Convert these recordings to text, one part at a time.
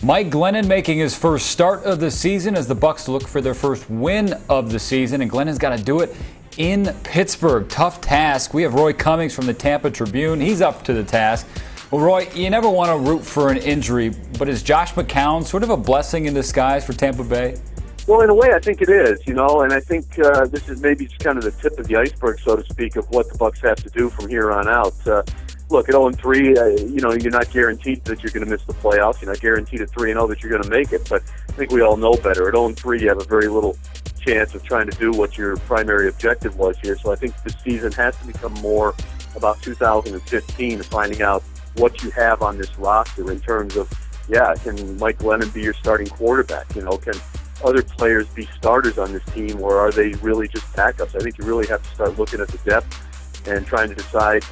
Mike Glennon making his first start of the season as the Bucs look for their first win of the season, and Glennon's got to do it in Pittsburgh. Tough task. We have Roy Cummings from the Tampa Tribune. He's up to the task. Well, Roy, you never want to root for an injury, but is Josh McCown sort of a blessing in disguise for Tampa Bay? Well, in a way, I think it is, and I think this is maybe just kind of the tip of the iceberg, so to speak, of what the Bucs have to do from here on out. Look, at 0-3, you're not guaranteed that you're going to miss the playoffs. You're not guaranteed at 3-0 that you're going to make it, but I think we all know better. At 0-3, you have a very little chance of trying to do what your primary objective was here. So I think this season has to become more about 2015 and finding out what you have on this roster in terms of, can Mike Glennon be your starting quarterback? Can other players be starters on this team, or are they really just backups? I think you really have to start looking at the depth and trying to decide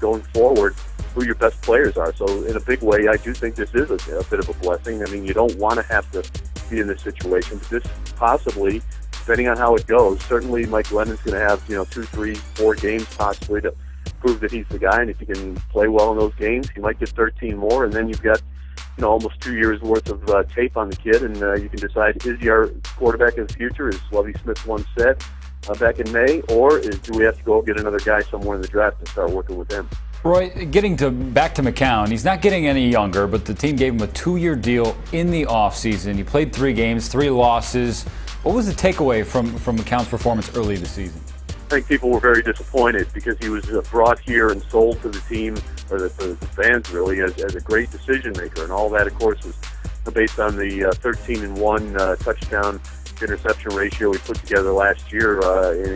going forward who your best players are. So in a big way, I do think this is a bit of a blessing. I mean, you don't want to have to be in this situation, but this possibly, depending on how it goes, certainly Mike Glennon's going to have 2, 3, 4 games possibly to prove that he's the guy, and if he can play well in those games, he might get 13 more, and then you've got almost 2 years worth of tape on the kid, and you can decide, is he our quarterback of the future, as Lovie Smith once said back in May, or do we have to go get another guy somewhere in the draft and start working with him? Roy, back to McCown, he's not getting any younger, but the team gave him a 2-year deal in the offseason. He played 3 games, 3 losses. What was the takeaway from McCown's performance early this season? I think people were very disappointed because he was brought here and sold to the team, or the fans really, as a great decision maker, and all that, of course, was based on the 13-1 touchdown interception ratio we put together last year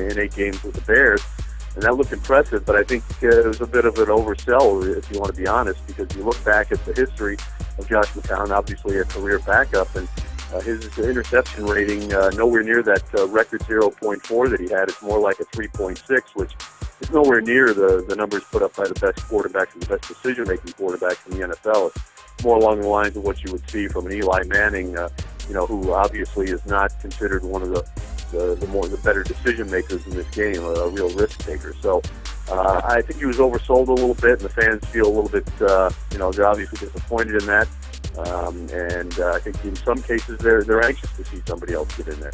in 8 games with the Bears, and that looked impressive. But I think it was a bit of an oversell, if you want to be honest, because you look back at the history of Josh McCown, obviously a career backup, and his interception rating nowhere near that record 0.4 that he had. It's more like a 3.6, which is nowhere near the numbers put up by the best quarterbacks and the best decision-making quarterbacks in the NFL. It's more along the lines of what you would see from an Eli Manning, who obviously is not considered one of the better decision makers in this game, a real risk taker. So I think he was oversold a little bit, and the fans feel a little bit, they're obviously disappointed in that. And I think in some cases they're anxious to see somebody else get in there.